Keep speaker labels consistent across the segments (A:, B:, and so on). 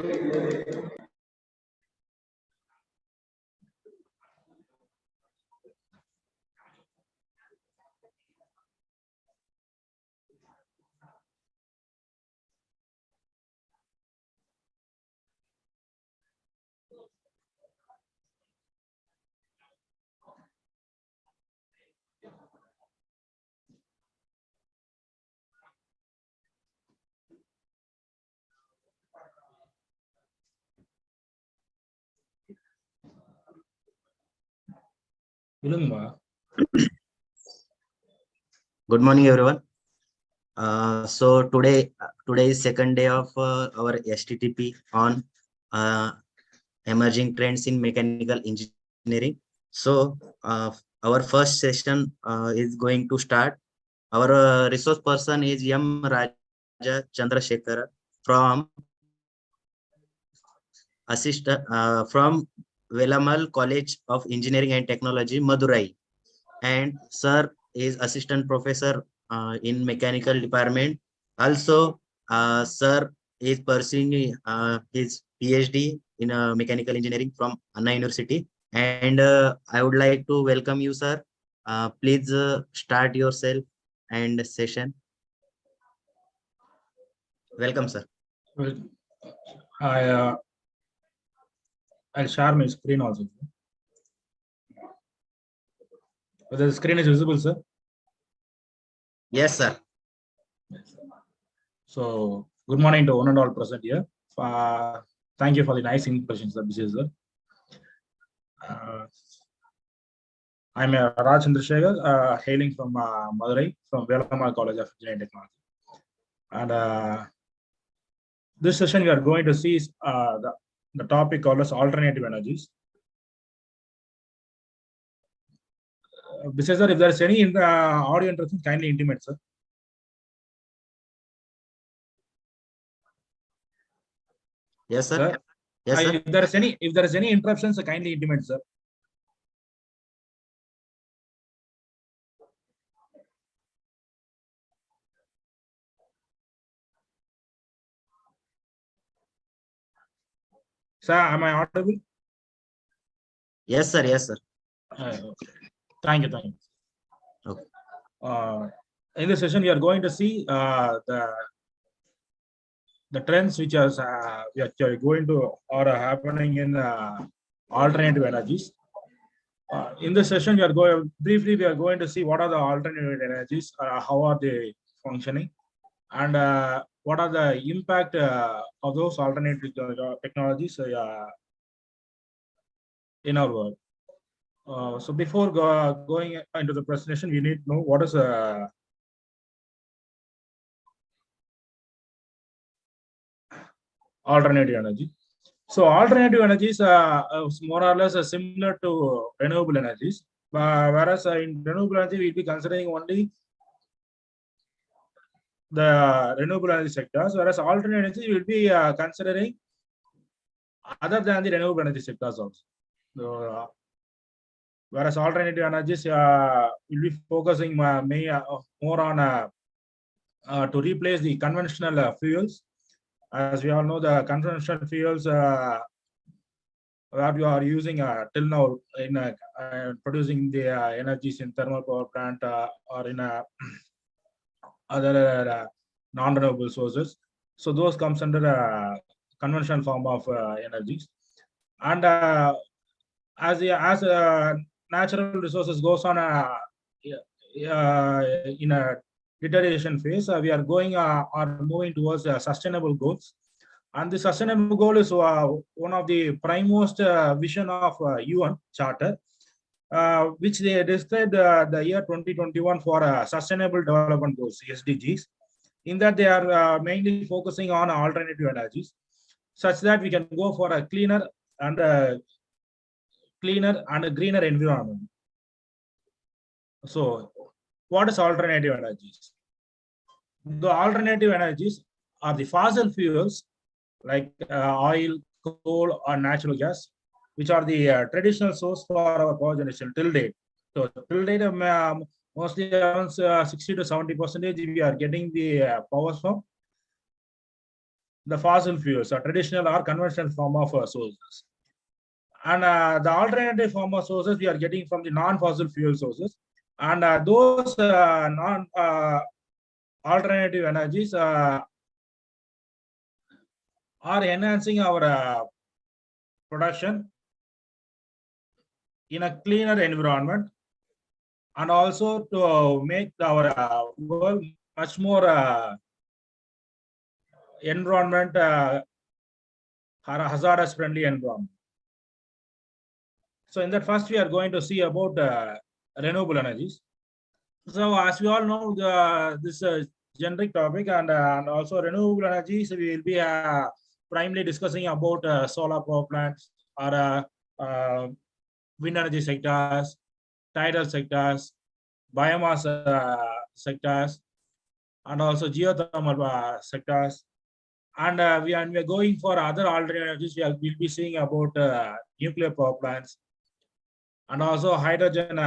A: Good morning, everyone. So today is second day of our STTP on emerging trends in mechanical engineering. So our first session is going to start. Our resource person is M. Raja Chandrasekhara from from Velamal College of Engineering and Technology, Madurai, and sir is assistant professor in mechanical department. Also, sir is pursuing his PhD in mechanical engineering from Anna University. And I would like to welcome you, sir. Please start yourself and session. Welcome, sir.
B: Well, I'll share my screen also. Whether the screen is visible, sir?
A: Yes, sir.
B: So, good morning to one and all present here. Thank you for the nice impressions that this is, sir. I'm Raj Chandrasekhar, hailing from Madurai, from Velamal College of Engineering and Technology. And this session we are going to see is, the topic called as alternative energies. Besides that, if there is any audio interruption, kindly intimate, sir.
A: Yes, sir. Yes, sir.
B: If there is any interruptions, kindly intimate, sir. Sir, am I audible?
A: Yes, sir. Yes, sir.
B: Thank you. Okay. In this session, we are going to see the trends which are going to or are happening in alternative energies. In this session, we are going to see what are the alternative energies, how are they functioning, and what are the impact of those alternative technologies in our world. So before going into the presentation, we need to know what is alternative energy. So alternative energies is more or less similar to renewable energies, whereas in renewable energy we'll be considering only the renewable energy sectors, whereas alternative energy will be considering other than the renewable energy sectors also. So, whereas alternative energies will be focusing more on to replace the conventional fuels. As we all know, the conventional fuels that we are using till now in producing the energies in thermal power plant or in other non-renewable sources. So those comes under a conventional form of energies. And as natural resources goes on in a deterioration phase, we are going or moving towards sustainable goals. And the sustainable goal is one of the primemost vision of UN Charter, which they described the year 2021 for Sustainable Development Goals, SDGs. In that, they are mainly focusing on alternative energies, such that we can go for a cleaner and a greener environment. So, what is alternative energies? The alternative energies are the fossil fuels like oil, coal, or natural gas, which are the traditional source for our power generation till date. So till date, mostly around 60 to 70% we are getting the power from the fossil fuels, or traditional or conventional form of sources. And the alternative form of sources we are getting from the non-fossil fuel sources. And those non-alternative energies are enhancing our production in a cleaner environment, and also to make our world much more environment hazardous friendly environment. So in that, first we are going to see about renewable energies. So as we all know, this generic topic, and also renewable energies, we will be primarily discussing about solar power plants, or wind energy sectors, tidal sectors, biomass sectors, and also geothermal sectors. And we are going for other alternative energies. We'll be seeing about nuclear power plants, and also hydrogen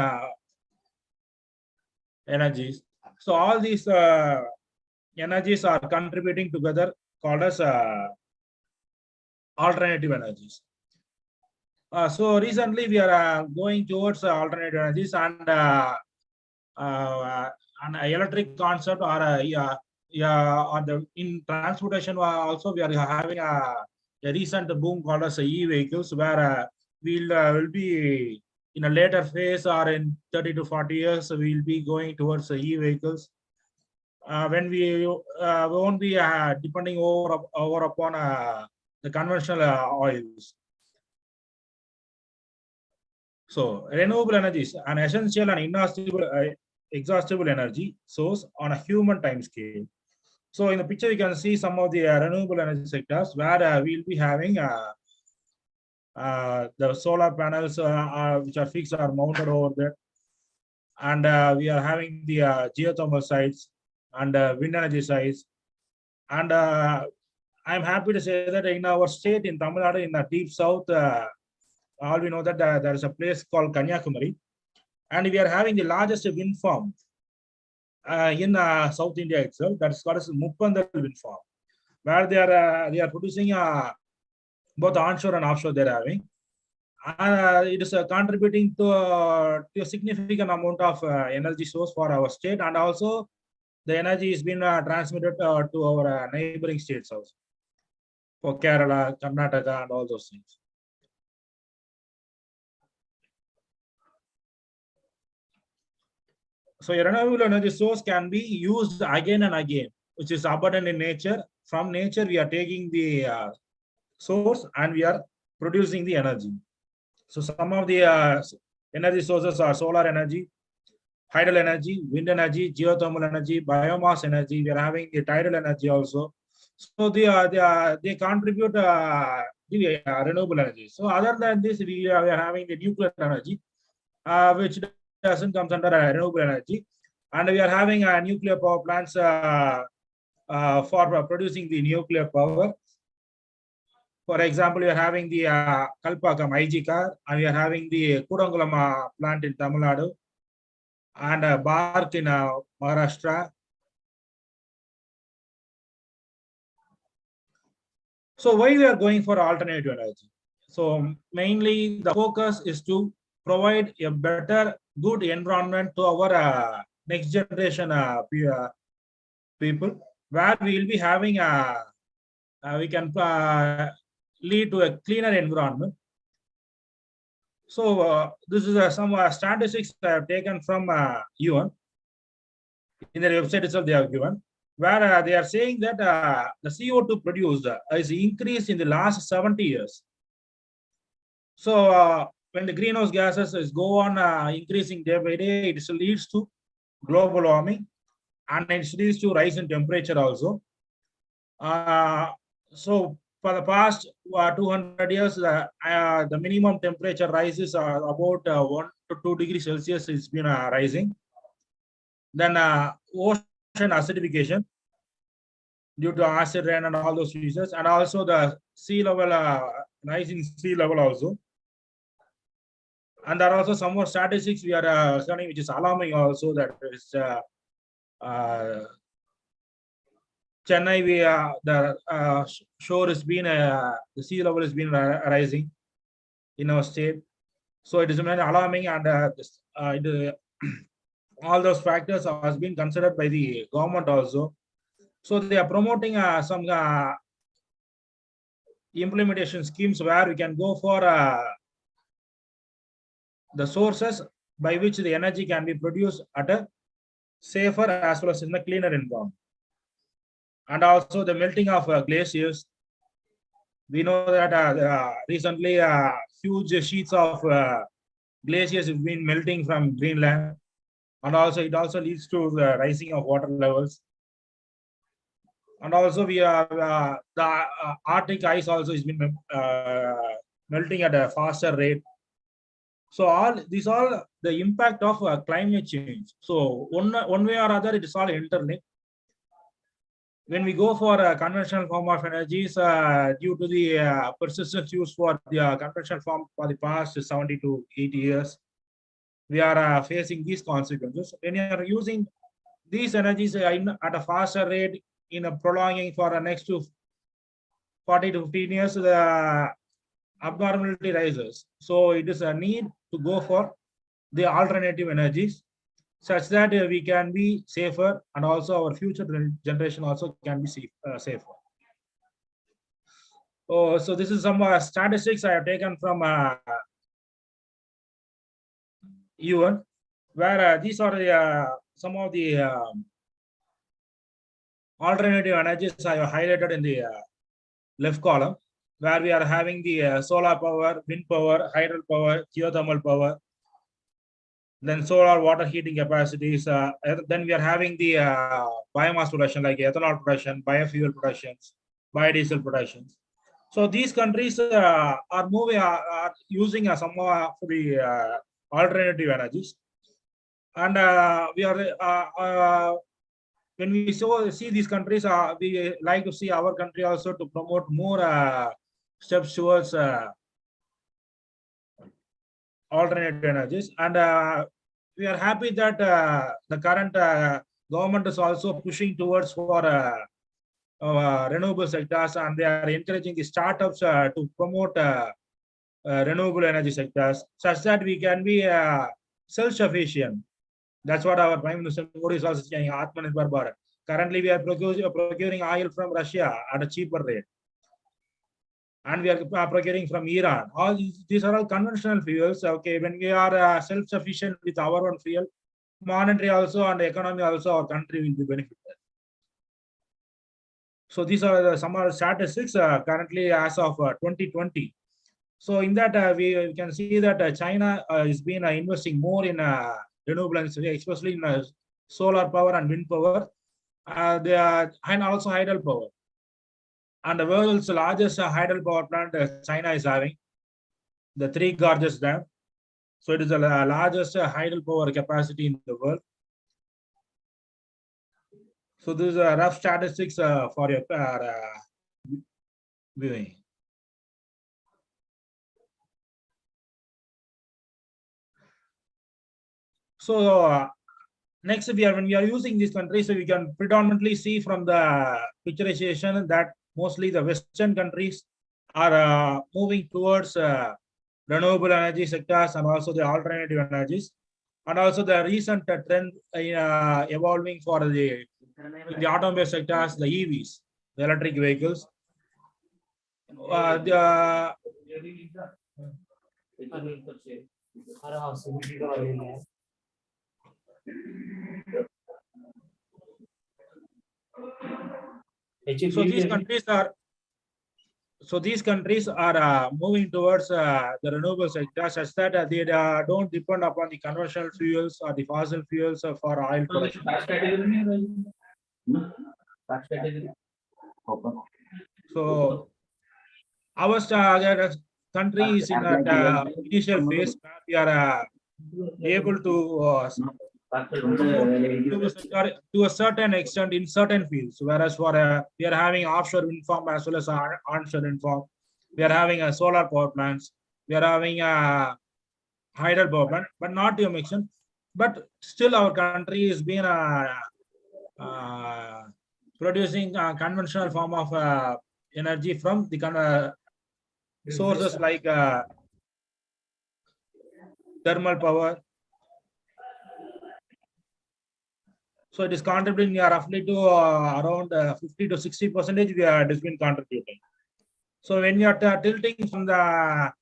B: energies. So all these energies are contributing together, called as alternative energies. So recently we are going towards alternative energies, and an electric concept, or in transportation also we are having a recent boom called as e-vehicles, where will be in a later phase, or in 30 to 40 years, we will be going towards e-vehicles, when we won't be depending over upon the conventional oils. So renewable energies, an essential and inexhaustible energy source on a human time scale. So in the picture, you can see some of the renewable energy sectors, where we'll be having the solar panels which are fixed or mounted over there. And we are having the geothermal sites, and wind energy sites. And I'm happy to say that in our state, in Tamil Nadu, in the deep south, all we know that there is a place called Kanyakumari, and we are having the largest wind farm in South India itself. That's called as Muppandal wind farm, where they are producing both onshore and offshore. They're having, and it is contributing to a significant amount of energy source for our state, and also the energy is being transmitted to our neighboring states also, for Kerala, Karnataka, and all those things. So a renewable energy source can be used again and again, which is abundant in nature. From nature, we are taking the source, and we are producing the energy. So some of the energy sources are solar energy, hydel energy, wind energy, geothermal energy, biomass energy. We are having the tidal energy also. So they contribute the renewable energy. So other than this, we are having the nuclear energy, which doesn't come under renewable energy, and we are having nuclear power plants for producing the nuclear power. For example, we are having the Kalpakam IGCAR, and we are having the Kudangulam plant in Tamil Nadu, and Bark in Maharashtra. So why we are going for alternative energy? So mainly the focus is to provide a better, good environment to our next generation people, where we will be having we can lead to a cleaner environment. So this is some statistics I have taken from UN. In their website itself, they have given, where they are saying that the CO2 produced is increased in the last 70 years. So when the greenhouse gases go on increasing day by day, it leads to global warming, and it leads to rise in temperature also. So for the past 200 years, the minimum temperature rises about 1 to 2 degrees Celsius. It's been rising. Then ocean acidification due to acid rain and all those reasons, and also the sea level rising sea level also. And there are also some more statistics we are studying, which is alarming also, that is Chennai, the shore has been the sea level has been rising in our state, so it is very alarming, and all those factors has been considered by the government also. So they are promoting some implementation schemes where we can go for the sources by which the energy can be produced at a safer as well as in a cleaner environment. And also the melting of glaciers. We know that recently huge sheets of glaciers have been melting from Greenland, and also it also leads to the rising of water levels. And also we are the Arctic ice also has been melting at a faster rate. So all the impact of climate change. So one way or other, it is all interlinked. When we go for a conventional form of energies, due to the persistent use for the conventional form for the past 70 to 80 years, we are facing these consequences. When you are using these energies at a faster rate in a prolonging for the next 40 to 15 years, the abnormality rises. So it is a need to go for the alternative energies, such that we can be safer, and also our future generation also can be safer. Oh, so this is some statistics I have taken from UN, where these are some of the alternative energies I have highlighted in the left column, where we are having the solar power, wind power, hydro power, geothermal power, then solar water heating capacities. Then we are having the biomass production like ethanol production, biofuel productions, biodiesel productions. So these countries are using some of the alternative energies, and we are when we see these countries, we like to see our country also to promote more steps towards alternative energies. And we are happy that the current government is also pushing towards for renewable sectors, and they are encouraging the startups to promote renewable energy sectors, such that we can be self-sufficient. That's what our Prime Minister Modi is also saying, Atmanirbhar Bharat. Currently, we are procuring oil from Russia at a cheaper rate, and we are procuring from Iran. All these are all conventional fuels. Okay, when we are self-sufficient with our own fuel, monetary also and economy also, our country will be benefited. So these are some of the statistics currently as of 2020. So in that we can see that China has been investing more in renewable energy, especially in solar power and wind power, and also hydro power. And the world's largest hydro power plant China is having, the 3 Gorges Dam. So it is the largest hydro power capacity in the world. So this is a rough statistics for your viewing. So next, when we are using these countries, so we can predominantly see from the picturization that mostly the Western countries are moving towards renewable energy sectors and also the alternative energies, and also the recent trend evolving for the automobile sectors, the EVs, the electric vehicles. So these countries are moving towards the renewable sector, such that they don't depend upon the conventional fuels or the fossil fuels for oil production. So our country is in that initial phase where we are able to to a certain extent in certain fields, whereas for we are having offshore wind farm as well as onshore wind farm. We are having a solar power plants. We are having a hydro power plant, but not to mention. But still, our country is being producing a conventional form of energy from the sources like thermal power. So it is contributing roughly to around 50 to 60%. It has been contributing. So when you are tilting from there,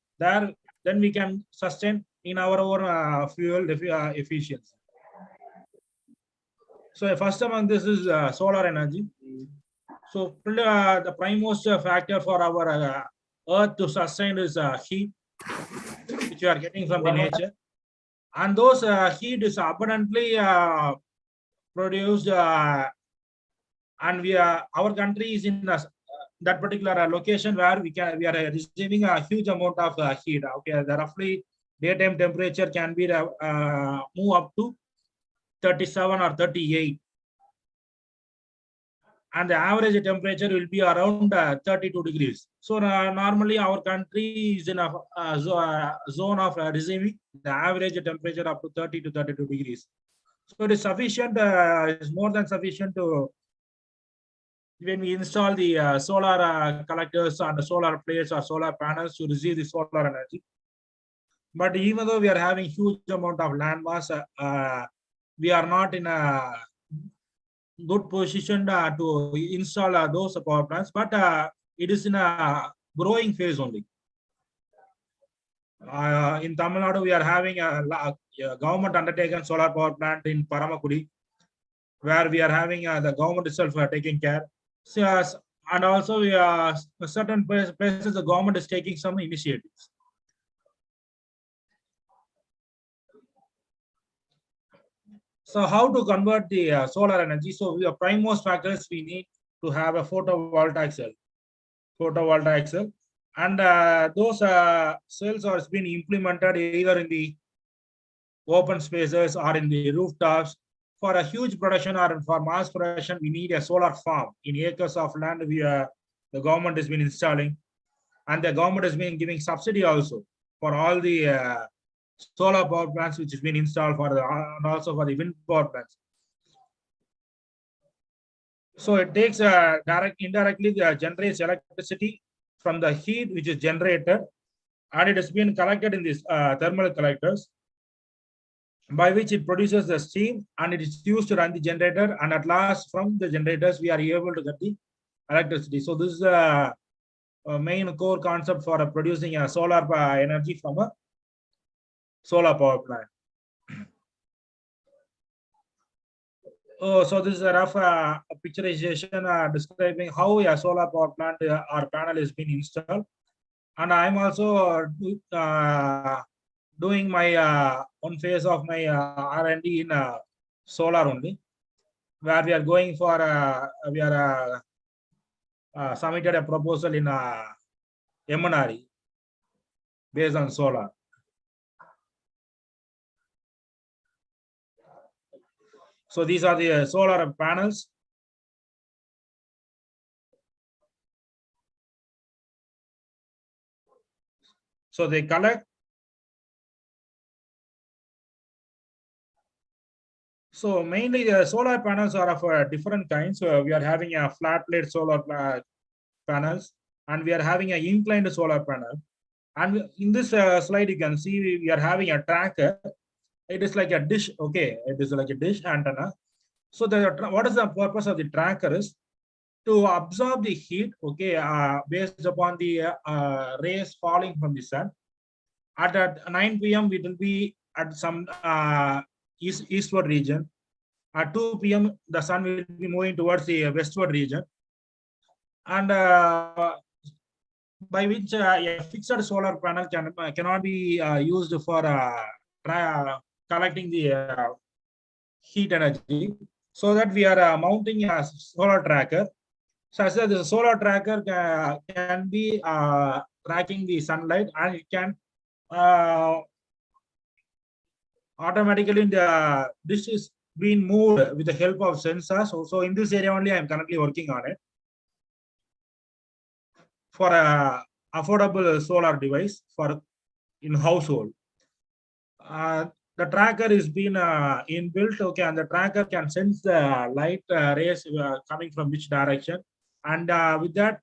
B: then we can sustain in our own fuel efficiency. So first among this is solar energy. So the prime most factor for our Earth to sustain is heat, which we are getting from the nature, and those heat is abundantly produced, and our country is in that particular location where we are receiving a huge amount of heat. Okay, the roughly daytime temperature can be move up to 37 or 38. And the average temperature will be around 32 degrees. So normally our country is in a zone of receiving the average temperature up to 30 to 32 degrees. So it is sufficient, is more than sufficient to, when we install the solar collectors and the solar plates or solar panels to receive the solar energy. But even though we are having huge amount of land mass, we are not in a good position to install those power plants, but it is in a growing phase only. In Tamil Nadu, we are having a government undertaken solar power plant in Paramakudi, where we are having the government itself taking care. So, and also we are certain places the government is taking some initiatives. So how to convert the solar energy? So the prime most factors we need to have a photovoltaic cell, and those cells are being implemented either in the open spaces or in the rooftops. For a huge production or for mass production, we need a solar farm in acres of land. The government has been installing, and the government has been giving subsidy also for all the solar power plants which has been installed for and also for the wind power plants. So it takes indirectly generates electricity from the heat which is generated, and it has been collected in these thermal collectors, by which it produces the steam, and it is used to run the generator, and at last from the generators we are able to get the electricity. So this is a main core concept for producing a solar energy from a solar power plant. So this is a rough picturization describing how a solar power plant or panel is being installed. And I'm also doing my one phase of my R&D in solar only, where we are going for we are submitted a proposal in MNRE based on solar. So these are the solar panels. So they collect. So mainly the solar panels are of different kinds. We are having a flat plate solar panels, and we are having an inclined solar panel. And in this slide, you can see we are having a tracker. It is like a dish. Okay, it is like a dish antenna. So what is the purpose of the tracker is to absorb the heat, okay, based upon the rays falling from the sun. At 9 p.m. it will be at some eastward region. At 2 p.m. the sun will be moving towards the westward region, and by which a fixed solar panel cannot be used for collecting the heat energy. So that we are mounting a solar tracker. So as the solar tracker can be tracking the sunlight, and it can automatically this is being moved with the help of sensors. So in this area only I am currently working on it for a affordable solar device for in household. the tracker is being inbuilt, okay, and the tracker can sense the light rays coming from which direction, and with that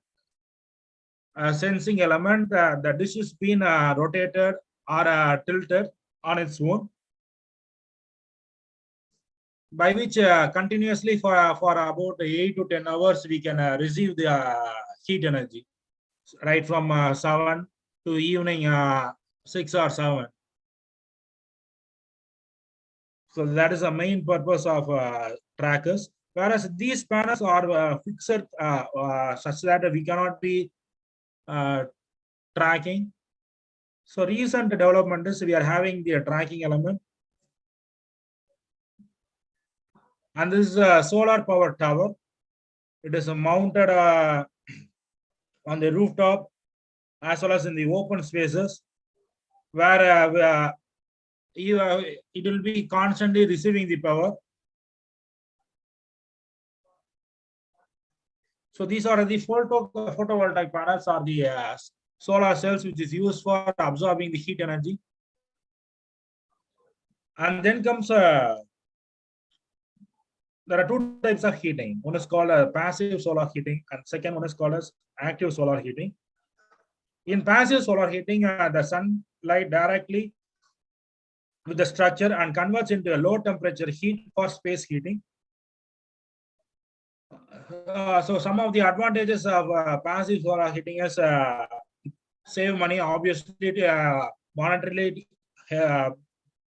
B: sensing element, the dish is being rotated or tilted on its own, by which continuously for about 8 to 10 hours we can receive the heat energy, right from 7 to evening 6 or 7. So that is the main purpose of trackers. Whereas these panels are fixed such that we cannot be tracking. So recent development is we are having the tracking element. And this is a solar power tower. It is mounted on the rooftop as well as in the open spaces, where it will be constantly receiving the power. So these are the photovoltaic panels, or the solar cells, which is used for absorbing the heat energy. And then comes there are two types of heating. One is called passive solar heating, and second one is called as active solar heating. In passive solar heating, the sunlight directly with the structure and converts into a low temperature heat for space heating. So some of the advantages of passive solar heating is save money, obviously, monetarily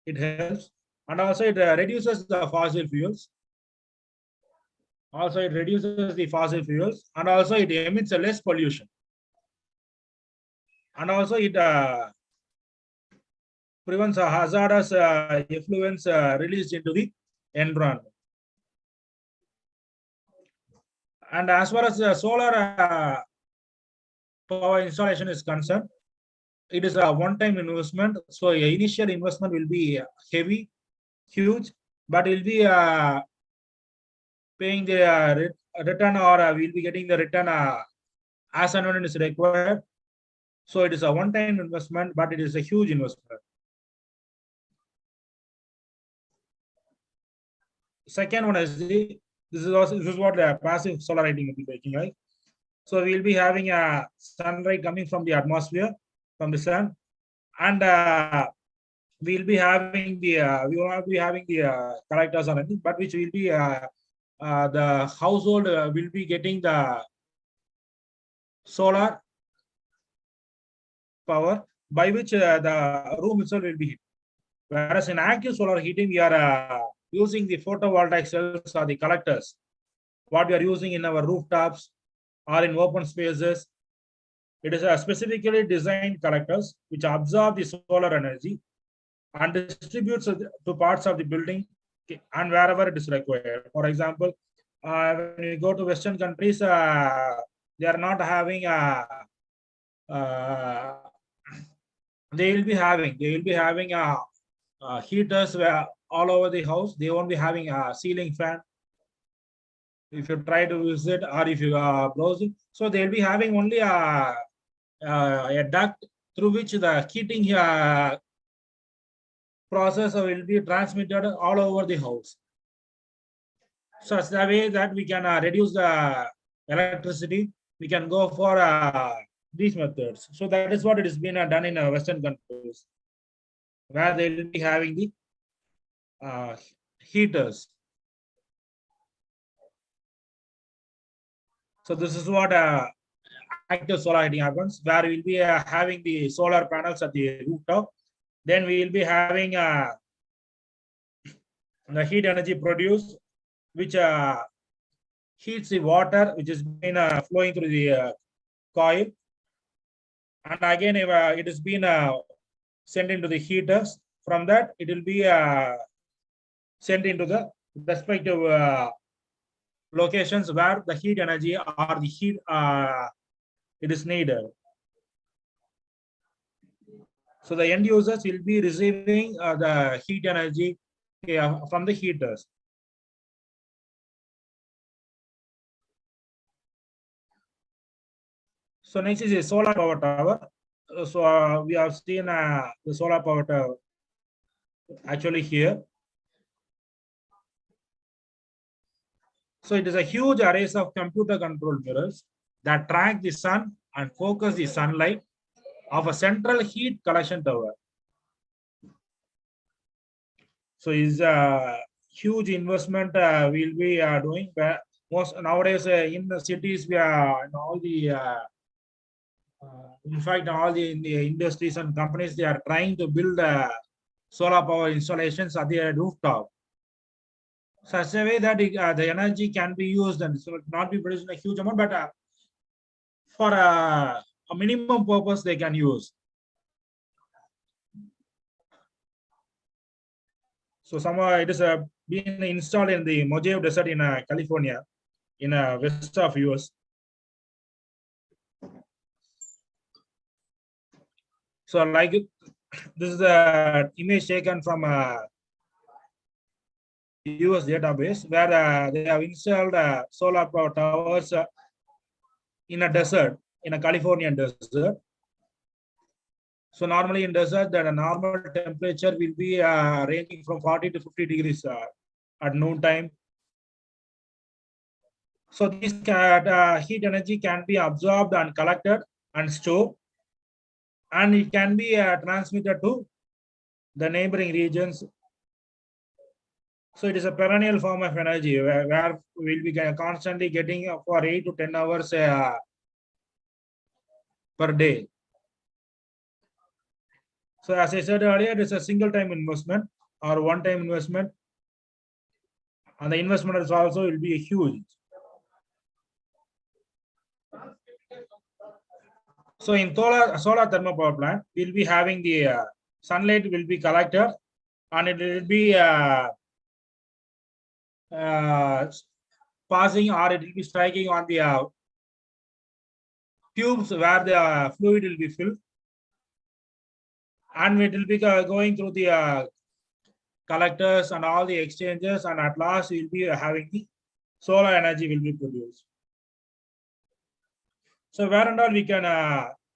B: it helps, and also it reduces the fossil fuels. Also, it reduces the fossil fuels, and also it emits a less pollution. And also it prevents a hazardous effluents released into the environment. And as far as the solar power installation is concerned, it is a one-time investment. So initial investment will be heavy, huge, but will be paying the return, or we'll be getting the return as and when it is required. So it is a one-time investment, but it is a huge investment. Second one is this is what the passive solar lighting will be making, right? So we'll be having a sunlight coming from the atmosphere, from the sun, and we'll be having the we will not be having the collectors or anything, but which will be the household will be getting the solar power, by which the room itself will be heated. Whereas in active solar heating, we are using the photovoltaic cells or the collectors, what we are using in our rooftops or in open spaces. It is a specifically designed collectors which absorb the solar energy and distributes to parts of the building and wherever it is required. For example, when you go to Western countries, they are not having they will be having heaters all over the house. They won't be having a ceiling fan. If you try to visit or if you are browsing, so they'll be having only a duct through which the heating process will be transmitted all over the house. So it's the way that we can reduce the electricity. We can go for these methods. So that is what it has been done in Western countries, where they will be having the heaters. So this is what active solar heating happens, where we'll be having the solar panels at the rooftop. Then we will be having the heat energy produced, which heats the water, which is been flowing through the coil. And again, if it has been sent into the heaters, from that it will be sent into the respective locations where the heat energy or the heat it is needed. So the end users will be receiving the heat energy from the heaters. So next is a solar power tower. So we have seen the solar power tower. actually here. So it is a huge arrays of computer controlled mirrors that track the sun and focus the sunlight of a central heat collection tower. So it's a huge investment we'll be doing. But most nowadays in the cities, we are in all the in fact all the industries and companies, they are trying to build solar power installations at the rooftop, such a way that the energy can be used and so not be produced in a huge amount, but for a minimum purpose they can use. So somehow it is being installed in the Mojave Desert in California, in west of US. So like this is the image taken from a US database where they have installed solar power towers in a desert, in a Californian desert. So normally in desert, the normal temperature will be ranging from 40 to 50 degrees at noon time. So this heat energy can be absorbed and collected and stored, and it can be transmitted to the neighboring regions. So it is a perennial form of energy where we'll be constantly getting for 8 to 10 hours per day. So as I said earlier, it is a single time investment or one time investment, and the investment is also will be huge. So in solar thermal power plant, we'll be having the sunlight will be collected, and it will be passing, or it will be striking on the tubes where the fluid will be filled, and it will be going through the collectors and all the exchanges, and at last we'll be having the solar energy will be produced. So where and all we can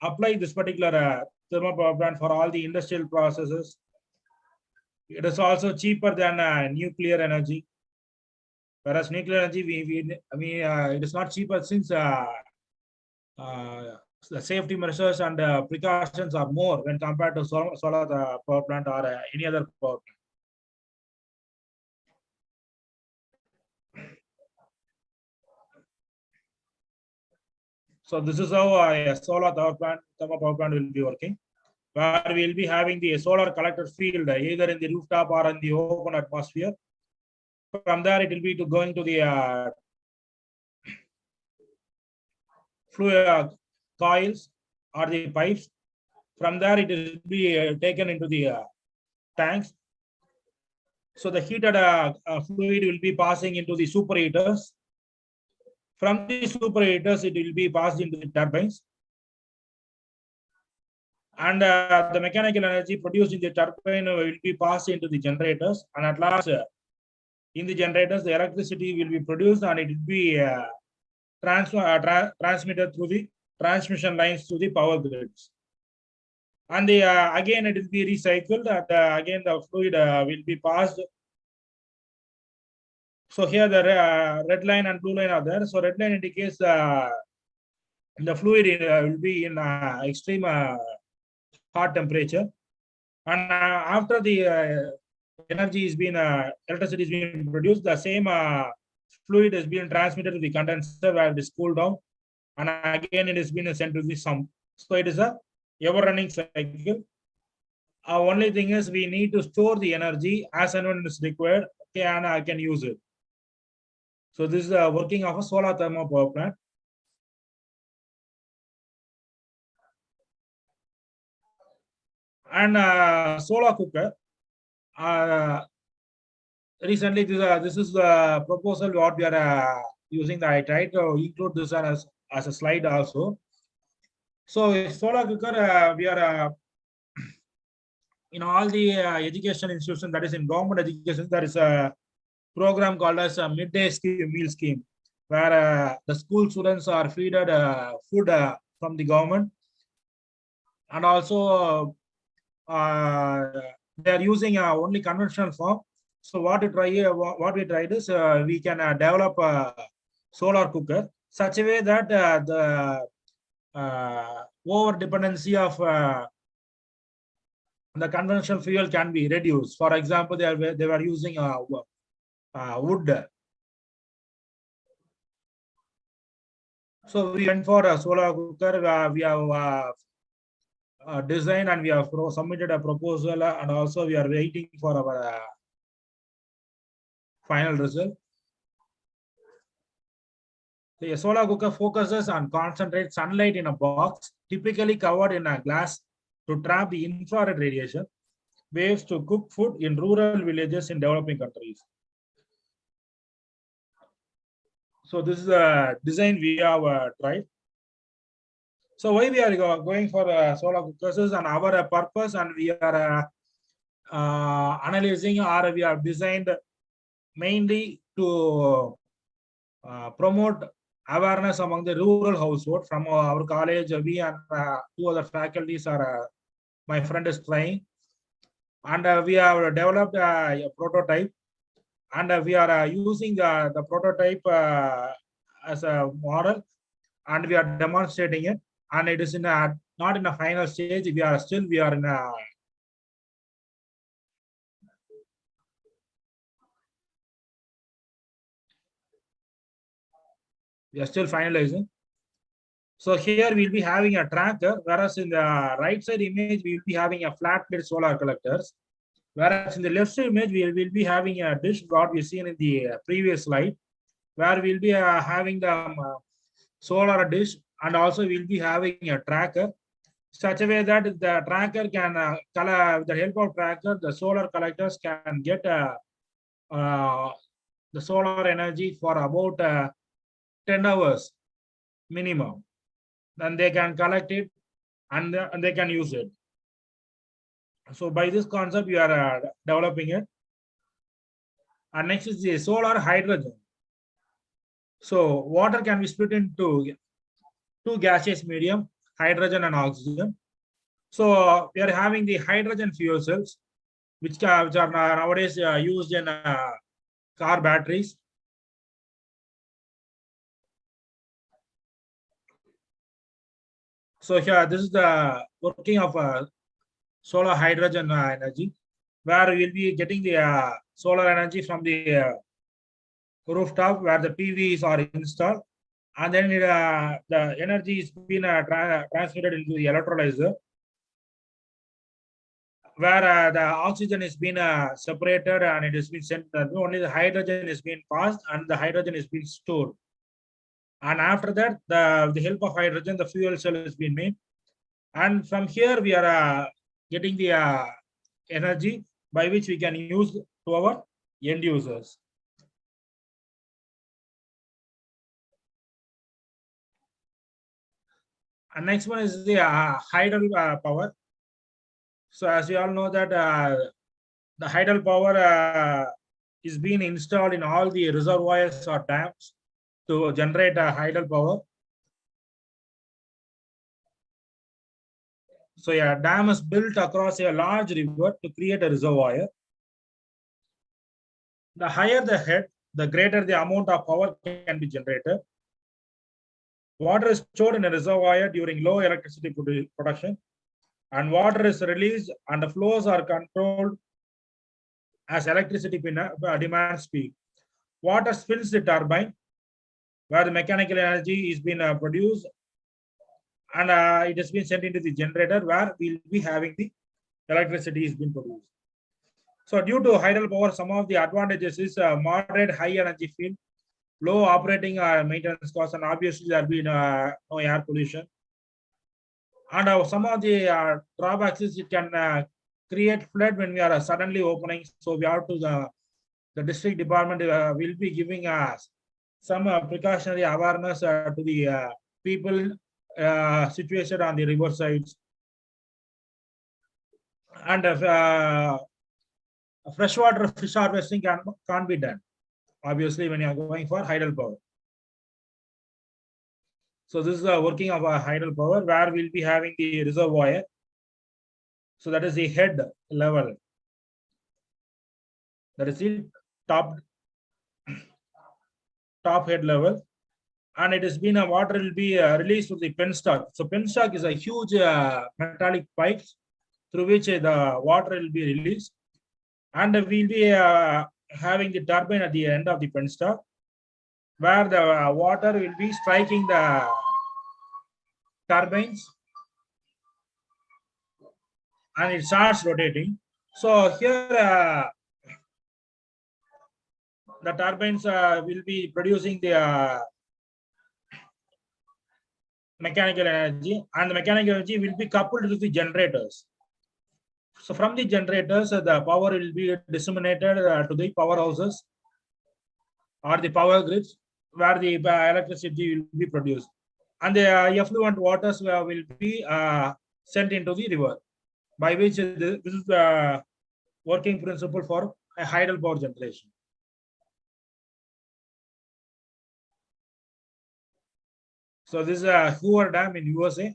B: apply this particular thermal power plant for all the industrial processes. It is also cheaper than nuclear energy. Whereas nuclear energy, it is not cheaper since the safety measures and precautions are more when compared to solar power plant or any other power plant. So this is how a solar thermal power plant will be working, where we'll be having the solar collector field either in the rooftop or in the open atmosphere. From there, it will be going to the fluid coils or the pipes. From there, it will be taken into the tanks. So the heated fluid will be passing into the superheaters. From the superheaters, it will be passed into the turbines. And the mechanical energy produced in the turbine will be passed into the generators. And at last, in the generators, the electricity will be produced, and it will be transmitted through the transmission lines to the power grids. And again, it will be recycled, and again, the fluid will be passed. So here the red line and blue line are there. So red line indicates the fluid will be in extreme hot temperature. And after the energy is being, electricity is being produced, the same fluid is being transmitted to the condenser where it is cooled down. And again, it is being sent to the sump. So it is a ever-running cycle. Only thing is we need to store the energy as and when it is required, okay, and I can use it. So this is the working of a solar thermal power plant. And solar cooker. Recently, this is the proposal what we are using. I tried to include this as a slide also. So solar cooker, we are in all the education institutions, that is in government education, there is a program called as a midday meal scheme, where the school students are fed food from the government, and also they are using only conventional form. So what we tried is we can develop a solar cooker such a way that the over dependency of the conventional fuel can be reduced. For example, they were using wood. So we went for a solar cooker. We have design and we have submitted a proposal, and also we are waiting for our final result. The solar cooker focuses on concentrate sunlight in a box, typically covered in a glass, to trap the infrared radiation waves to cook food in rural villages in developing countries. So this is a design we have tried. So why we are going for solar cookers and our purpose, and we are analyzing, or we are designed mainly to promote awareness among the rural household. From our college, we and two other faculties are my friend is trying, and we have developed a prototype, and we are using the prototype as a model, and we are demonstrating it, and it is in a not in a final stage. We are in a still finalizing. So here we'll be having a tracker, whereas in the right side image we will be having a flat plate solar collectors, whereas in the left side image we will be having a dish, what we've seen in the previous slide, where we'll be having the solar dish, and also we'll be having a tracker, such a way that the tracker can, with the help of tracker, the solar collectors can get the solar energy for about 10 hours minimum. Then they can collect it and they can use it. So by this concept, we are developing it. And next is the solar hydrogen. So water can be split into two gaseous medium, hydrogen and oxygen. So we are having the hydrogen fuel cells, which are nowadays used in car batteries. So here, this is the working of solar hydrogen energy, where we will be getting the solar energy from the rooftop where the PVs are installed, and then the energy is being transmitted into the electrolyzer, where the oxygen is being separated and it has been sent. Only the hydrogen is being passed and the hydrogen is being stored. And after that, the help of hydrogen, the fuel cell is being made. And from here, we are getting the energy by which we can use to our end users. And next one is the hydel power. So as you all know that the hydel power is being installed in all the reservoirs or dams to generate hydel power. So a dam is built across a large river to create a reservoir. The higher the head, the greater the amount of power can be generated. Water is stored in a reservoir during low electricity production, and water is released and the flows are controlled as electricity demands peak. Water spins the turbine, where the mechanical energy is being produced, and it has been sent into the generator, where we'll be having the electricity is being produced. So due to hydel power, some of the advantages is moderate high energy field, low operating maintenance costs, and obviously there will be no air pollution. And some of the drawbacks is it can create flood when we are suddenly opening. So we have to the district department will be giving us some precautionary awareness to the people situated on the river sides. And freshwater fish harvesting can't be done, obviously, when you are going for hydel power. So this is the working of a hydel power, where we'll be having the reservoir. So that is the head level. That is the top head level, and it has been a water will be released to the penstock. So penstock is a huge metallic pipes through which the water will be released, and we'll be having the turbine at the end of the penstock, where the water will be striking the turbines and it starts rotating. So here the turbines will be producing the mechanical energy, and the mechanical energy will be coupled with the generators. So from the generators, the power will be disseminated to the powerhouses or the power grids, where the electricity will be produced, and the effluent waters will be sent into the river, by which this is the working principle for a hydropower generation. So this is a Hoover Dam in USA.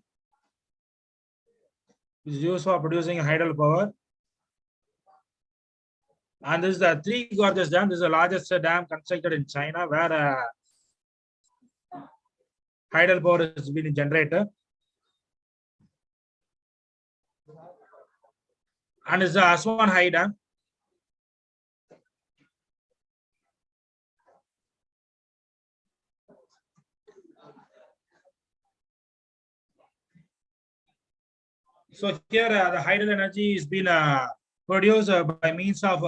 B: It is used for producing hydropower. And this is the Three Gorges Dam. This is the largest dam constructed in China, where hydropower has been generated. And it's the Aswan High Dam. So here the hydro energy is being produced by means of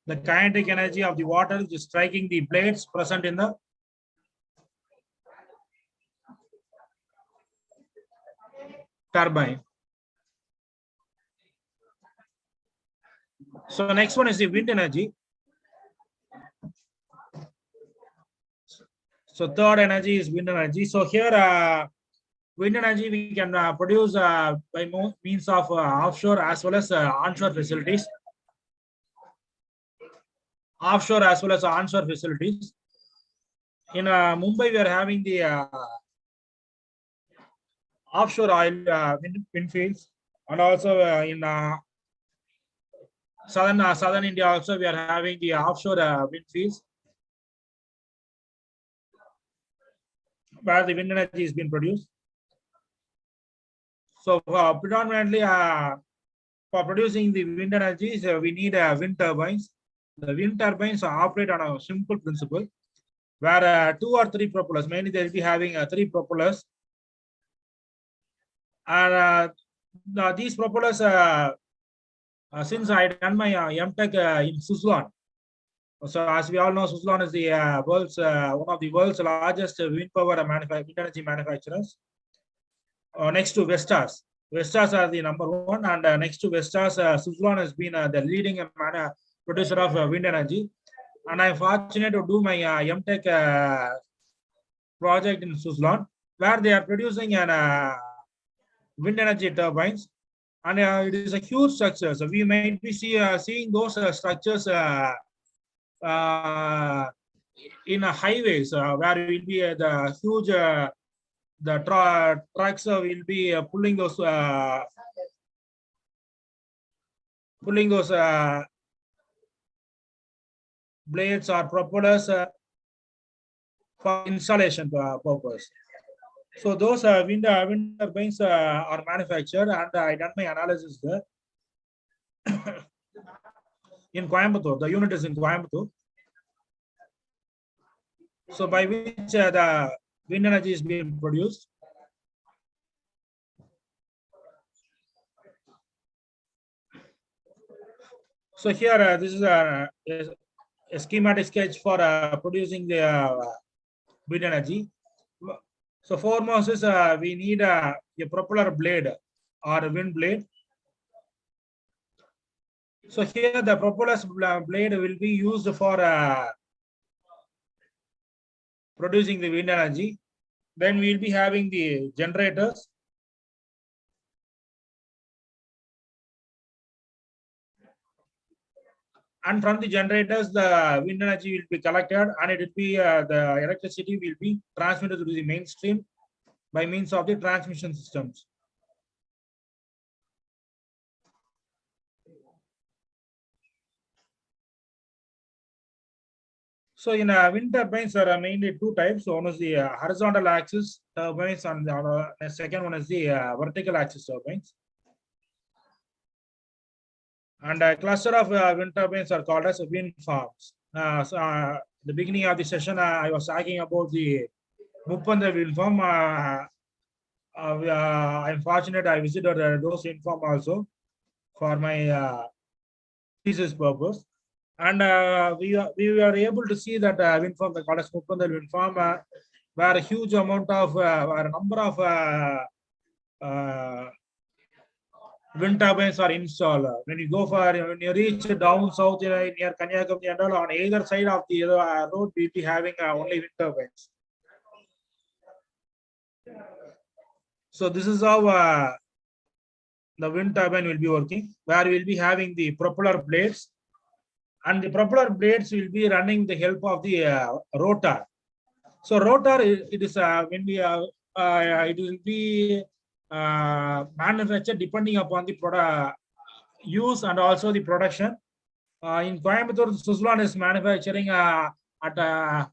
B: the kinetic energy of the water, which is striking the blades present in the turbine. So next one is the wind energy. So third energy is wind energy. So here wind energy we can produce by means of offshore as well as onshore facilities. Offshore as well as onshore facilities. In Mumbai, we are having the offshore oil wind fields, and also in southern India also we are having the offshore wind fields, where the wind energy is being produced. So predominantly for producing the wind energy, we need wind turbines. The wind turbines operate on a simple principle, where 2 or 3 propellers, mainly they will be having 3 propellers. And these propellers, since I done my MTech in Suzlon, so as we all know, Suzlon is the world's one of the world's largest wind power wind energy manufacturers. Next to Vestas. Vestas are the number 1, and next to Vestas, Suzlon has been the leading producer of wind energy. And I'm fortunate to do my MTech project in Suzlon, where they are producing an wind energy turbines, and it is a huge structure. So we might be seeing those structures in highways, where will be the huge the trucks will be pulling those blades or propellers for installation purpose. So those wind turbines are manufactured, and I done my analysis there in Coimbatore. The unit is in Coimbatore. So by which the wind energy is being produced. So here this is a schematic sketch for producing the wind energy. So foremost is we need a propeller blade or a wind blade. So here the propeller blade will be used for producing the wind energy. Then we will be having the generators. And from the generators, the wind energy will be collected, and it will be the electricity will be transmitted to the mainstream by means of the transmission systems. So in wind turbines, there are mainly two types. One is the horizontal axis turbines, and the second one is the vertical axis turbines. And a cluster of wind turbines are called as wind farms. The beginning of the session, I was talking about the Muppanda wind farm. I'm fortunate I visited those wind farm also for my thesis purpose. And we were able to see that wind farm, the called as Muppanda wind farm, where a huge amount of, where a number of wind turbines are installed. When you go for, when you reach down south near Kanyakumari and all, on either side of the road, we'll be having only wind turbines. So this is how the wind turbine will be working, where we'll be having the propeller blades, and the propeller blades will be running the help of the rotor. So rotor, it is when we it will be manufactured depending upon the product use and also the production. In Coimbatore, Suzlon is manufacturing at a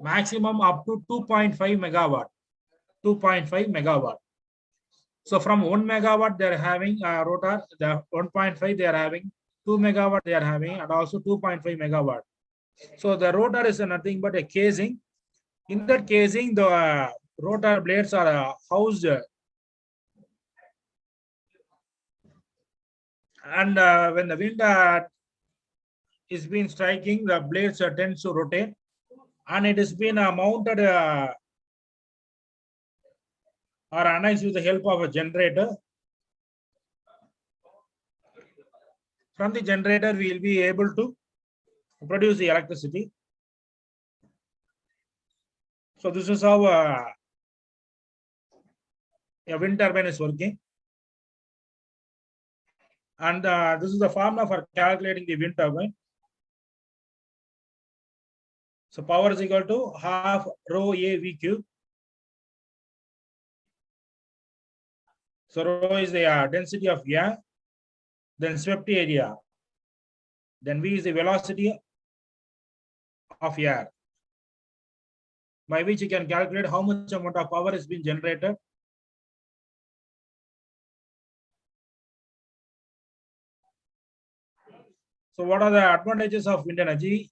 B: maximum up to 2.5 megawatt. 2.5 megawatt. So from 1 megawatt, they're having a rotor, the 1.5 they are having, 2 megawatt they are having, and also 2.5 megawatt. So the rotor is nothing but a casing. In that casing, the rotor blades are housed. And when the wind is been striking, the blades tends to rotate. And it has been mounted or annexed with the help of a generator. From the generator, we will be able to produce the electricity. So this is how a wind turbine is working. And this is the formula for calculating the wind turbine. So power is equal to half rho A V cube. So rho is the density of air, then swept area, then V is the velocity of air, by which you can calculate how much amount of power is being generated. So what are the advantages of wind energy?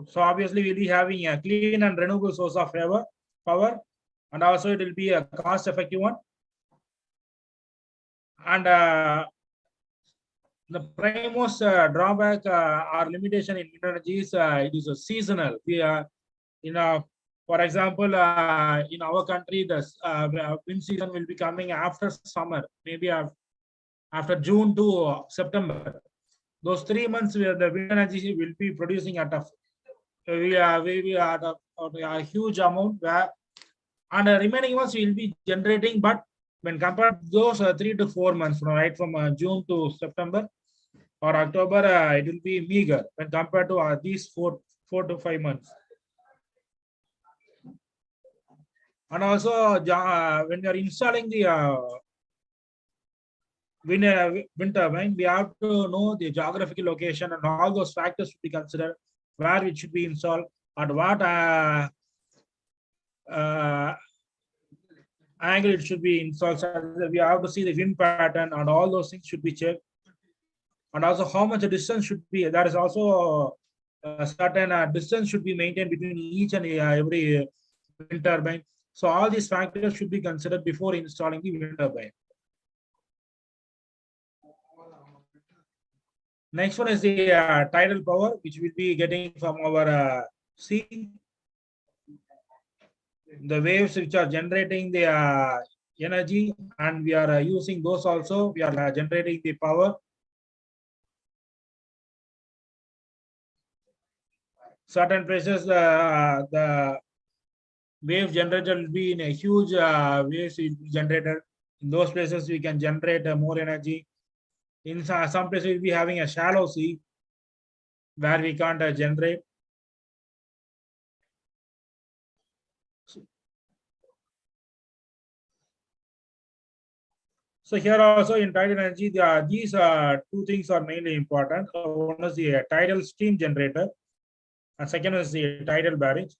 B: So obviously we'll be having a clean and renewable source of power, and also it will be a cost-effective one. And the primus drawback or limitation in wind energy is it is a seasonal. We for example, in our country, the wind season will be coming after summer, maybe after June to September. Those 3 months where the wind energy will be producing at a a huge amount, where and the remaining ones will be generating, but when compared to those 3 to 4 months, right from June to September or October, it will be meager when compared to these 4 to 5 months. And also when you are installing the wind turbine, we have to know the geographical location, and all those factors should be considered, where it should be installed, at what angle it should be installed. So we have to see the wind pattern, and all those things should be checked. And also how much distance should be. That is also a certain distance should be maintained between each and every wind turbine. So all these factors should be considered before installing the wind turbine. Next one is the tidal power, which we'll be getting from our sea. The waves which are generating the energy, and we are using those also. We are generating the power. Certain places, the wave generator will be in a huge waves generated. In those places, we can generate more energy. In some places, we'll be having a shallow sea where we can't generate. So here also in tidal energy, these two things are mainly important. One is the tidal steam generator, and second is the tidal barrage,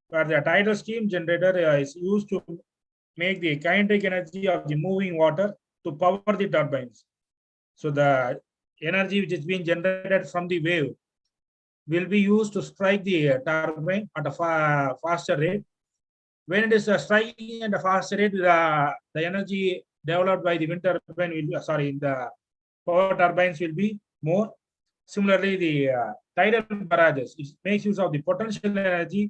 B: where the tidal steam generator is used to make the kinetic energy of the moving water to power the turbines. So the energy which is being generated from the wave will be used to strike the turbine at a faster rate. When it is striking at a faster rate, the energy developed by the wind turbine will be, the power turbines will be more. Similarly, the tidal barrages, it makes use of the potential energy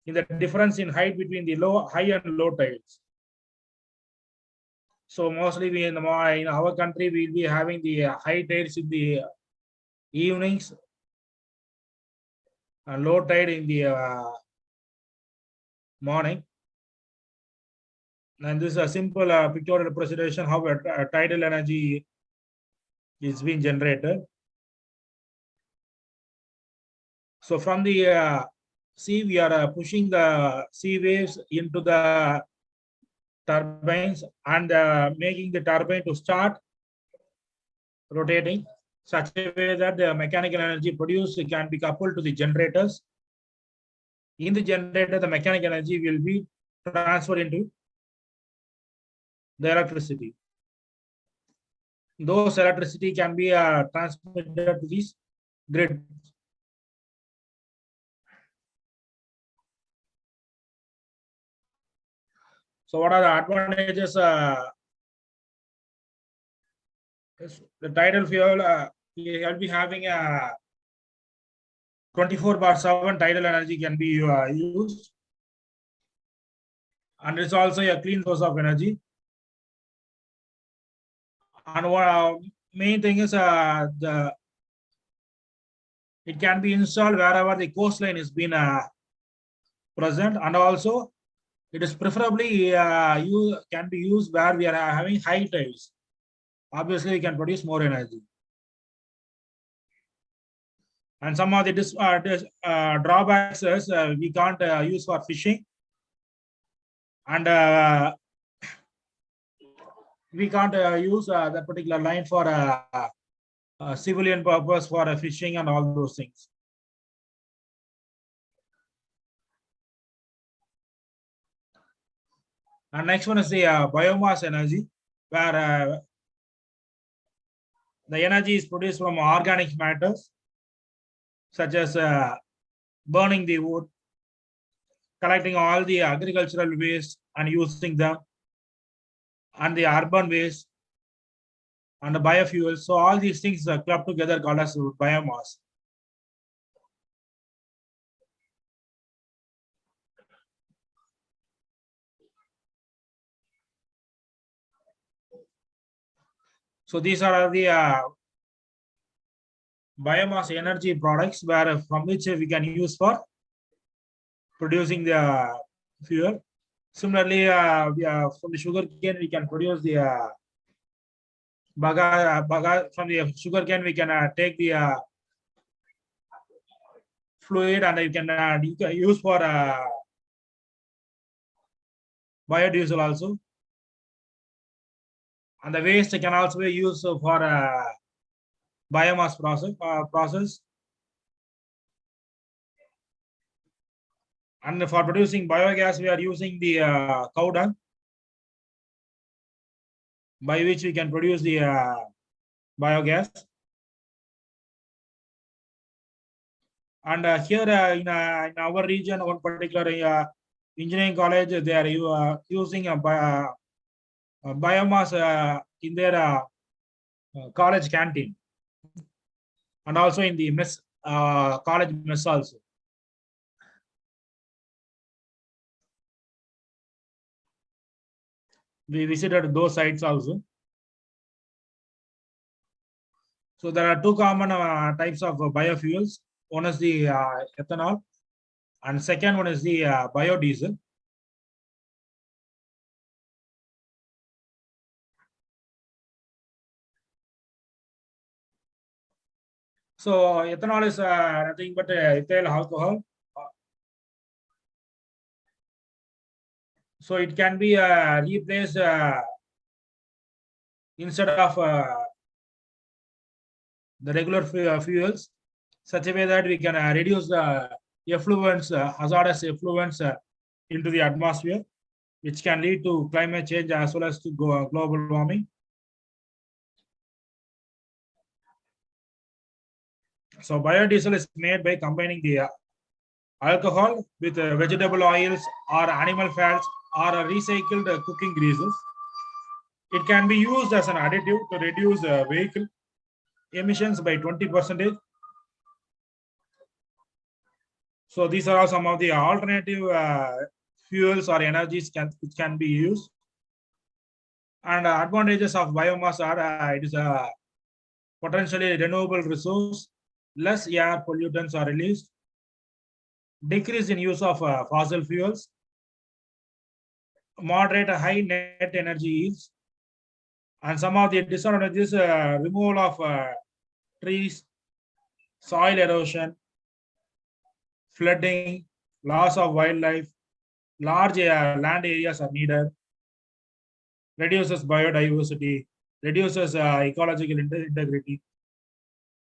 B: in the difference in height between the high and low tides. So mostly in our country, we'll be having the high tides in the evenings and low tide in the morning. And this is a simple pictorial representation how a tidal energy is being generated. So from the sea, we are pushing the sea waves into the turbines and making the turbine to start rotating such a way that the mechanical energy produced can be coupled to the generators. In the generator, the mechanical energy will be transferred into the electricity. Those electricity can be transmitted to this grid. So what are the advantages? The tidal fuel, you'll be having a 24/7 tidal energy can be used. And it's also a clean source of energy. And what main thing is it can be installed wherever the coastline is been present, and also it is preferably can be used where we are having high tides. Obviously, we can produce more energy. And some of the drawbacks is we can't use for fishing, and we can't use that particular line for civilian purpose for fishing and all those things. And next one is the biomass energy, where the energy is produced from organic matters, such as burning the wood, collecting all the agricultural waste and using them, and the urban waste, and the biofuels. So all these things are clubbed together called as biomass. So these are the biomass energy products where from which we can use for producing the fuel. Similarly, from the sugar cane we can produce the from the sugar cane we can take the fluid, and you can use for biodiesel also. And the waste can also be used for biomass process. And for producing biogas, we are using the cow dung, by which we can produce the biogas. And here in our region, one particular engineering college, they are using a biomass in their college canteen, and also in the mess, college mess also. We visited those sites also. So there are two common types of biofuels. One is the ethanol, and second one is the biodiesel. So ethanol is nothing but ethyl alcohol. So it can be replaced instead of the regular fuels, such a way that we can reduce the effluents, hazardous effluents into the atmosphere, which can lead to climate change as well as to global warming. So biodiesel is made by combining the alcohol with vegetable oils or animal fats or recycled cooking greases. It can be used as an additive to reduce vehicle emissions by 20%. So these are some of the alternative fuels or energies which can be used. And advantages of biomass are it is a potentially renewable resource, less air pollutants are released, decrease in use of fossil fuels, moderate high net energy yields, and some of the disadvantages: removal of trees, soil erosion, flooding, loss of wildlife, large land areas are needed, reduces biodiversity, reduces ecological integrity.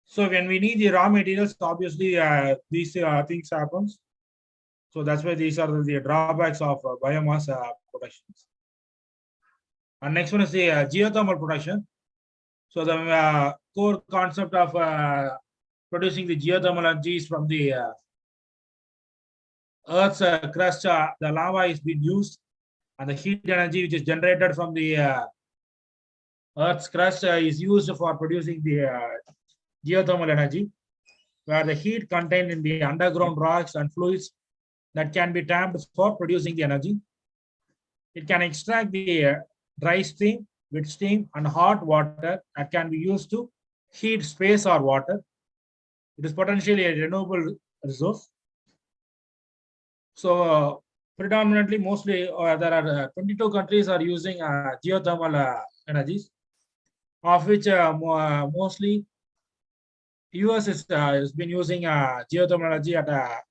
B: So when we need the raw materials, obviously these things happens. So that's why these are the drawbacks of biomass productions. And next one is the geothermal production. So the core concept of producing the geothermal energy is from the Earth's crust. The lava is being used, and the heat energy which is generated from the Earth's crust is used for producing the geothermal energy, where the heat contained in the underground rocks and fluids that can be tapped for producing the energy. It can extract the dry steam, wet steam, and hot water that can be used to heat space or water. It is potentially a renewable resource. So predominantly, mostly, there are 22 countries are using geothermal energies, of which mostly US has been using geothermal energy at a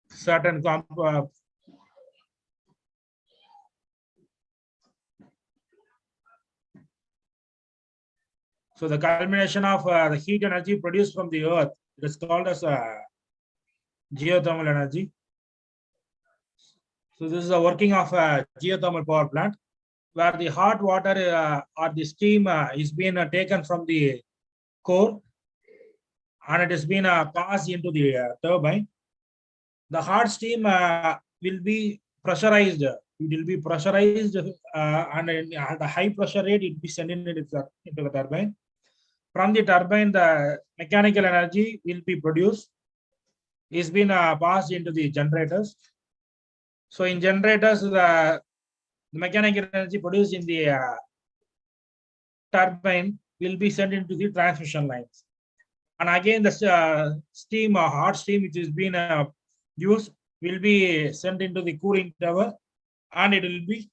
B: certain so the culmination of the heat energy produced from the earth, it is called as geothermal energy. So this is a working of a geothermal power plant, where the hot water or the steam is being taken from the core, and it is being passed into the turbine. The hot steam will be pressurized. It will be pressurized, and at a high pressure rate, it will be sent into the turbine. From the turbine, the mechanical energy will be produced. It's been passed into the generators. So in generators, the mechanical energy produced in the turbine will be sent into the transmission lines. And again, the steam, hot steam, which is being used, will be sent into the cooling tower, and it will be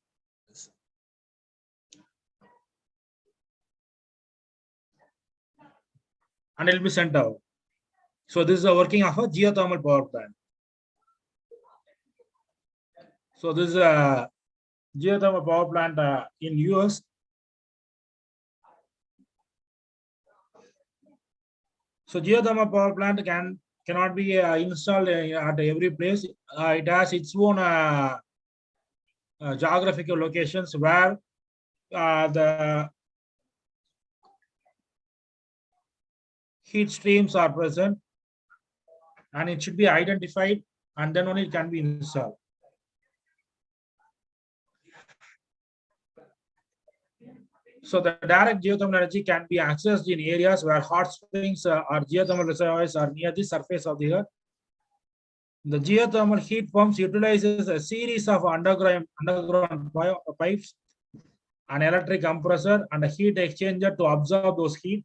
B: sent out. So this is a working of a geothermal power plant. So this is a geothermal power plant in US. So geothermal power plant cannot be installed at every place. It has its own geographical locations where the heat streams are present, and it should be identified, and then only it can be installed. So the direct geothermal energy can be accessed in areas where hot springs or geothermal reservoirs are near the surface of the earth. The geothermal heat pumps utilizes a series of underground pipes, an electric compressor, and a heat exchanger to absorb those heat.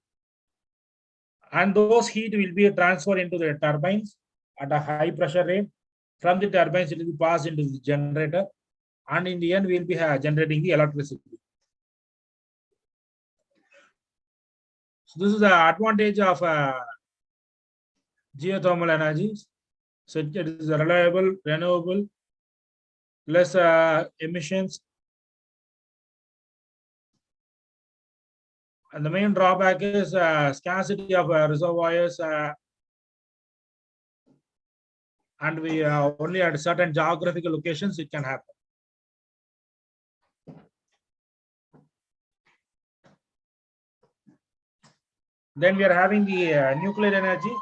B: And those heat will be transferred into the turbines at a high pressure rate. From the turbines, it will be passed into the generator, and in the end, we will be generating the electricity. So this is the advantage of geothermal energies. So it is reliable, renewable, less emissions, And the main drawback is scarcity of reservoirs, and we only at certain geographical locations it can happen. Then we are having the nuclear energy,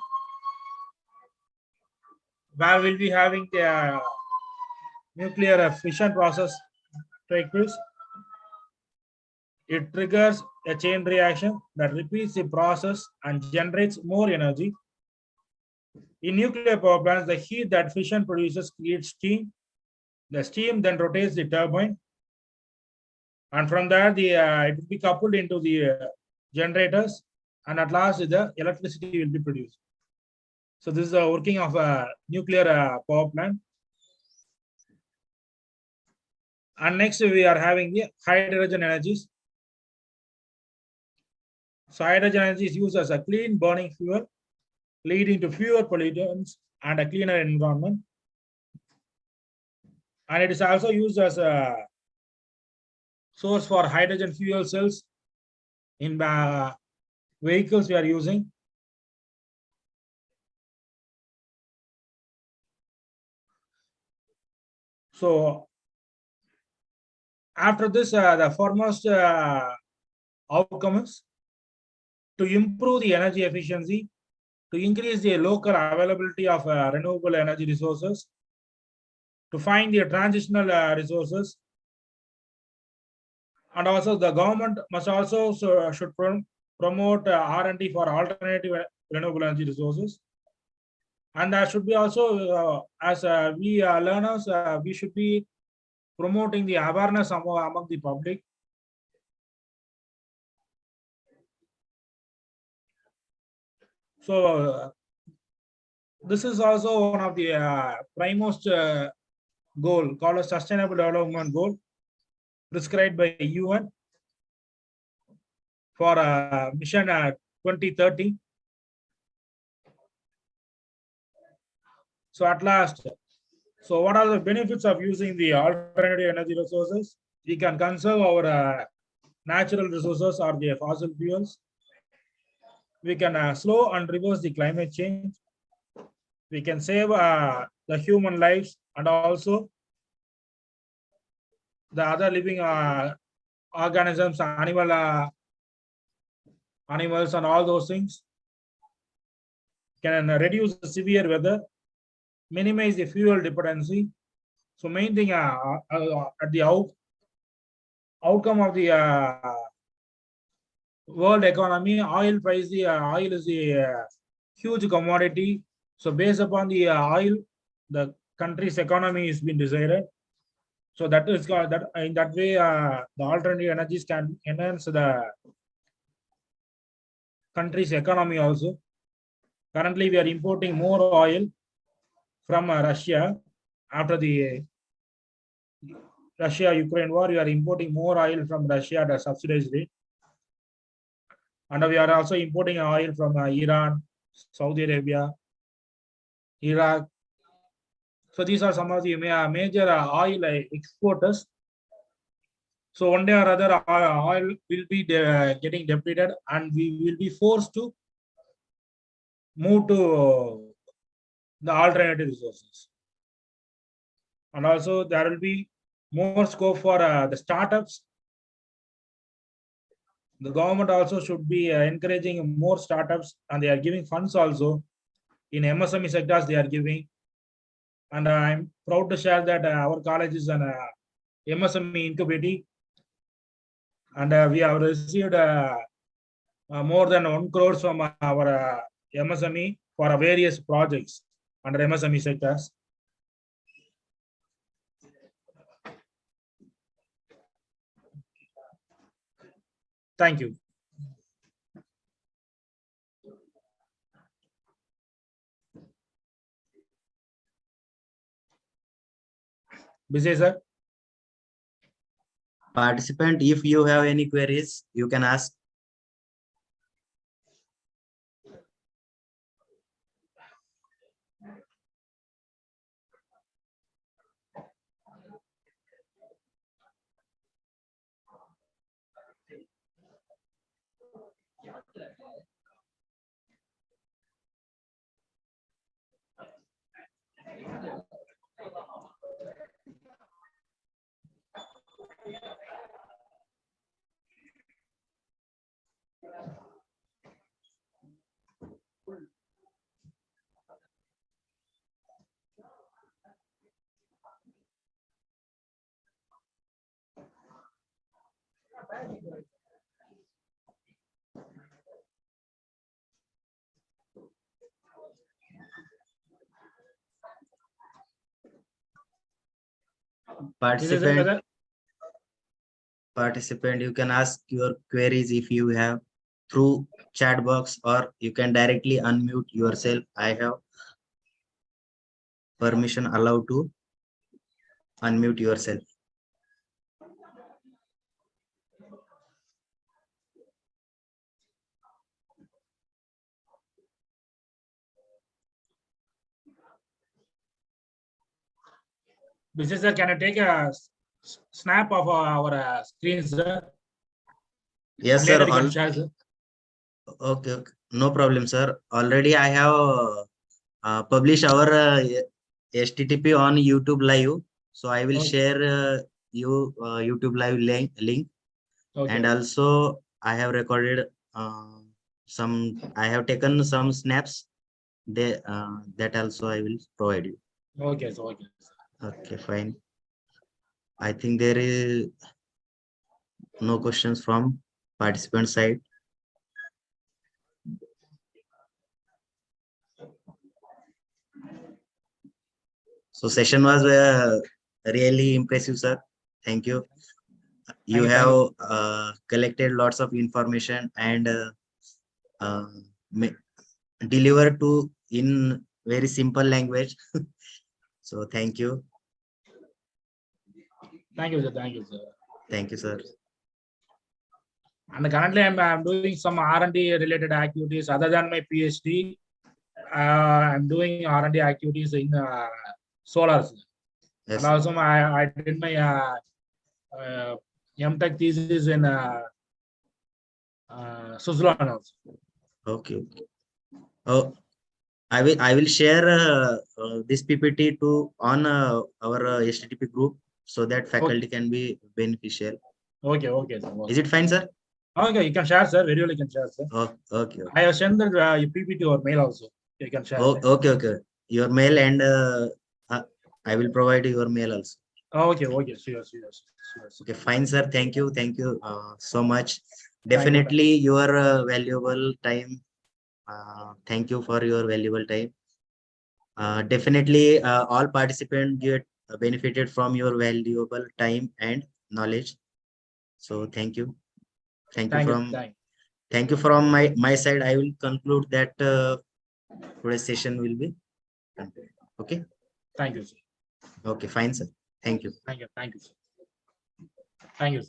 B: where we'll be having the nuclear fission process take place. It triggers a chain reaction that repeats the process and generates more energy. In nuclear power plants, the heat that fission produces creates steam. The steam then rotates the turbine, and from there it will be coupled into the generators, and at last the electricity will be produced. So this is the working of a nuclear power plant. And next we are having the hydrogen energies. So hydrogen energy is used as a clean burning fuel, leading to fewer pollutants and a cleaner environment. And it is also used as a source for hydrogen fuel cells in vehicles we are using. So after this, the foremost outcome is to improve the energy efficiency, to increase the local availability of renewable energy resources, to find the transitional resources, and also the government must also should promote R&D for alternative renewable energy resources. And there should be also, as we learners, we should be promoting the awareness among the public. So this is also one of the primemost goal called a sustainable development goal prescribed by UN for mission 2030. So at last, so what are the benefits of using the alternative energy resources? We can conserve our natural resources or the fossil fuels. We can slow and reverse the climate change. We can save the human lives and also the other living organisms, animals and all those things. Can reduce the severe weather, minimize the fuel dependency. So main thing at the outcome of the world economy, oil price, the oil is a huge commodity. So based upon the oil, the country's economy is being decided. So that is that in that way, the alternative energies can enhance the country's economy also. Currently, we are importing more oil from Russia after the Russia-Ukraine war. We are importing more oil from Russia at a subsidized rate. And we are also importing oil from Iran, Saudi Arabia, Iraq. So these are some of the major oil exporters. So one day or other, oil will be getting depleted, and we will be forced to move to the alternative resources. And also there will be more scope for the startups. The government also should be encouraging more startups, and they are giving funds also in MSME sectors they are giving. And I'm proud to share that our college is an MSME incubator, and we have received more than 1 crore from our MSME for various projects under MSME sectors. Thank you. Busy, sir.
A: Participant, if you have any queries, you can ask.
B: This is it,
A: Participant,
B: brother.
A: participant, you can ask your queries if you have through chat box, or you can directly unmute yourself. I have permission allowed to unmute yourself.
B: This is can you take a snap of our screen, sir?
A: Yes,
B: And
A: sir.
B: later you can share, sir.
A: Okay, okay. No problem, sir. Already I have published our STTP on YouTube Live. So I will
B: Okay.
A: share YouTube Live link.
B: Okay.
A: And also I have recorded I have taken some snaps. That also I will provide you.
B: Okay, so okay.
A: Okay, fine. I think there is no questions from participant side. So session was really impressive, sir. Thank you. You have collected lots of information and uh, delivered to in very simple language. So thank you.
B: Thank you, sir. Thank you, sir.
A: Thank you, sir.
B: And currently, I'm doing some R&D related activities other than my PhD. I'm doing R&D activities in solar.
A: Yes.
B: And also, I did my MTech thesis in Switzerland also.
A: Okay. Oh, I will share this PPT to on our STTP group so that faculty can be beneficial.
B: Okay, okay, sir. Okay.
A: Is it fine, sir?
B: Okay, you can share, sir. Very well, you can share, sir.
A: Okay. Okay.
B: I have sent the PPT or mail also. You can share.
A: Okay. Okay. Your mail and I will provide your mail also.
B: Okay, okay, sure.
A: Okay, fine, sir. Thank you so much. Definitely your valuable time. Thank you for your valuable time. Definitely all participants get benefited from your valuable time and knowledge. So thank you. Thank you from my side. I will conclude that today's session will be concluded. Okay.
B: Thank you, sir.
A: Okay, fine, sir. Thank you.
B: Thank you, sir. Thank you.